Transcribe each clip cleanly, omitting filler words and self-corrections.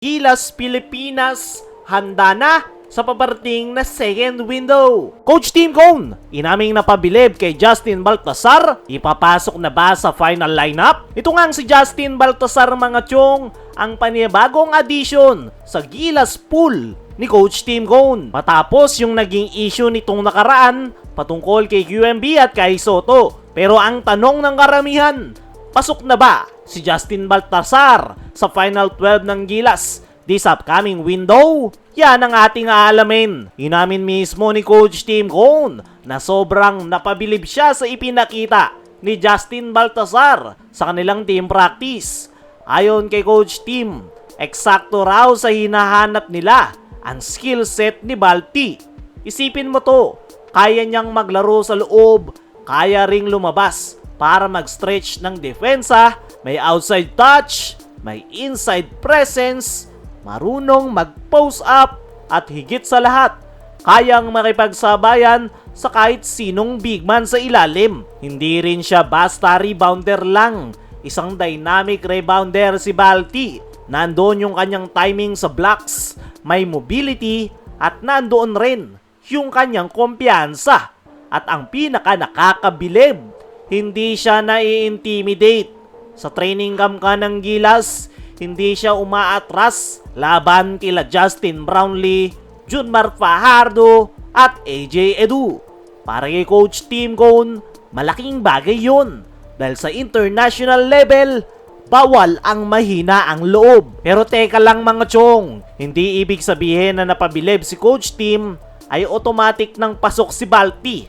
Gilas Pilipinas handa na sa paparating na second window. Coach Team Cone, inaming napabilib kay Justin Baltasar, ipapasok na ba sa final lineup? Ito nga si Justin Baltasar mga tiyong, ang panibagong addition sa Gilas pool ni Coach Team Cone. Matapos yung naging issue nitong nakaraan patungkol kay QMB at kay Soto. Pero ang tanong ng karamihan, pasok na ba si Justin Baltasar sa Final 12 ng Gilas this upcoming window? Yan ang ating aalamin. Inamin mismo ni Coach Team Cone na sobrang napabilib siya sa ipinakita ni Justin Baltasar sa kanilang team practice. Ayon kay Coach Team, eksakto raw sa hinahanap nila ang skill set ni Balti. Isipin mo to, kaya niyang maglaro sa loob, kaya ring lumabas para mag-stretch ng depensa, may outside touch, may inside presence, marunong mag-post up, at higit sa lahat, kayang makipagsabayan sa kahit sinong big man sa ilalim. Hindi rin siya basta rebounder lang, isang dynamic rebounder si Balti. Nandoon yung kanyang timing sa blocks, may mobility, at nandoon rin yung kanyang kumpiyansa. At ang pinaka nakakabilib, hindi siya nai-intimidate. Sa training camp ka ng Gilas, hindi siya umaatras laban kila Justin Brownlee, Junmar Fajardo at AJ Edu. Para kay Coach Team Cone, malaking bagay yun. Dahil sa international level, bawal ang mahina ang loob. Pero teka lang mga chong, hindi ibig sabihin na napabilib si Coach Team ay automatic nang pasok si Balti.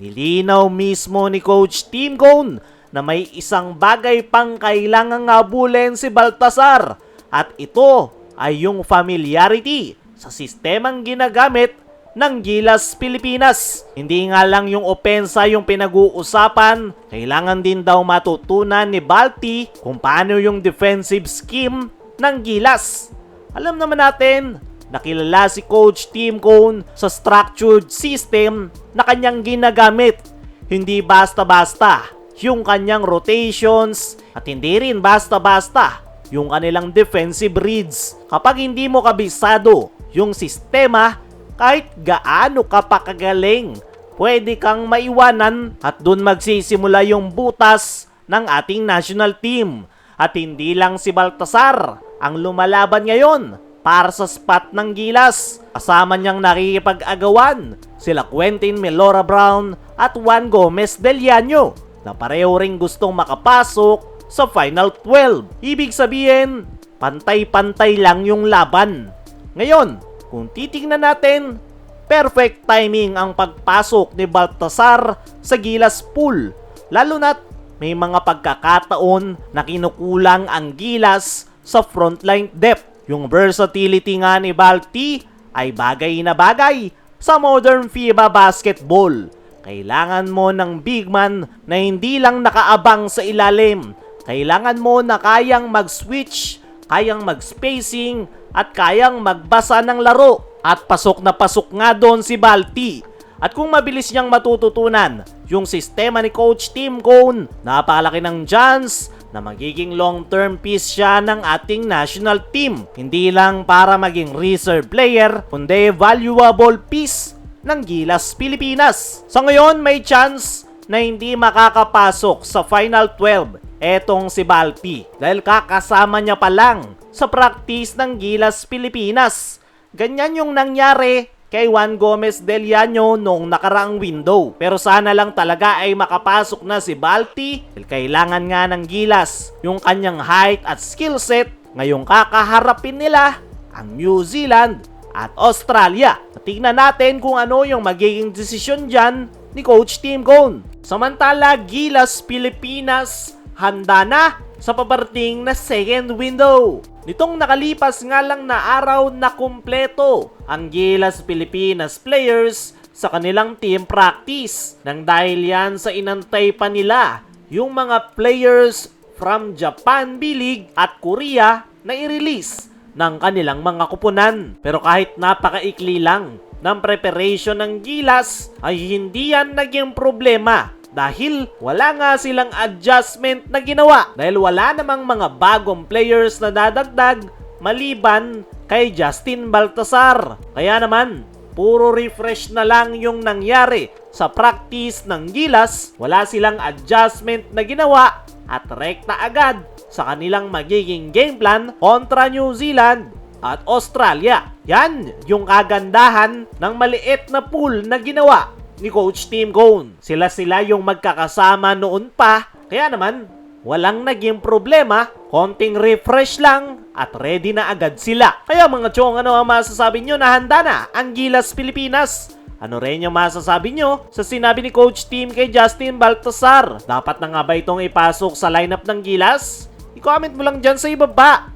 Nilinaw mismo ni Coach Team Cone na may isang bagay pang kailangang habulin si Baltasar, at ito ay yung familiarity sa sistemang ginagamit ng Gilas Pilipinas. Hindi nga lang yung opensa yung pinag-uusapan, kailangan din daw matutunan ni Balti kung paano yung defensive scheme ng Gilas. Alam naman natin, nakilala si Coach Team Cone sa structured system na kanyang ginagamit. Hindi basta-basta yung kanyang rotations at hindi rin basta-basta yung kanilang defensive reads. Kapag hindi mo kabisado yung sistema, kahit gaano ka pa kagaling, pwede kang maiwanan at dun magsisimula yung butas ng ating national team. At hindi lang si Baltasar ang lumalaban ngayon para sa spot ng Gilas. Kasama niyang nakikipag-agawan sila Quentin Melora Brown at Juan Gomez Del Llano na pareho ring gustong makapasok sa Final 12. Ibig sabihin, pantay-pantay lang yung laban. Ngayon, kung titingnan natin, perfect timing ang pagpasok ni Baltasar sa Gilas pool. Lalo na't may mga pagkakataon na kinukulang ang Gilas sa frontline depth. Yung versatility nga ni Balti ay bagay na bagay sa modern FIBA basketball. Kailangan mo ng big man na hindi lang nakaabang sa ilalim. Kailangan mo na kayang mag-switch, kayang mag-spacing, at kayang magbasa ng laro. At pasok na pasok nga doon si Balti. At kung mabilis niyang matututunan yung sistema ni Coach Team Cone, napakalaki ng chance na magiging long-term piece siya ng ating national team. Hindi lang para maging reserve player, kundi valuable piece ng Gilas Pilipinas. Sa ngayon, may chance na hindi makakapasok sa Final 12 etong si Balti dahil kakasama niya pa lang sa practice ng Gilas Pilipinas. Ganyan yung nangyari kay Juan Gomez Del Llano noong nakaraang window. Pero sana lang talaga ay makapasok na si Balti dahil kailangan nga ng Gilas yung kanyang height at skill set. Ngayong kakaharapin nila ang New Zealand at Australia. Tingnan natin kung ano yung magiging desisyon dyan ni Coach Team Cone. Samantala, Gilas Pilipinas handa na sa paparating na second window. Nitong nakalipas nga lang na araw na kumpleto ang Gilas Pilipinas players sa kanilang team practice. Nang dahil yan sa inantay pa nila yung mga players from Japan B-League at Korea na i-release ng kanilang mga kupunan. Pero kahit napakaikli lang ng preparation ng Gilas ay hindi yan naging problema dahil wala nga silang adjustment na ginawa. Dahil wala namang mga bagong players na dadagdag maliban kay Justin Baltasar. Kaya naman, puro refresh na lang yung nangyari sa practice ng Gilas. Wala silang adjustment na ginawa at rekta agad sa kanilang magiging game plan kontra New Zealand at Australia. Yan yung kagandahan ng maliit na pool na ginawa ni Coach Tim Cone. Sila yung magkakasama noon pa, kaya naman walang naging problema, konting refresh lang at ready na agad sila. Kaya mga chong, ano ang masasabi nyo na handa na ang Gilas Pilipinas? Ano rin yung masasabi nyo sa sinabi ni Coach Tim kay Justin Baltasar? Dapat na nga ba itong ipasok sa lineup ng Gilas? I-comment mo lang dyan sa ibaba.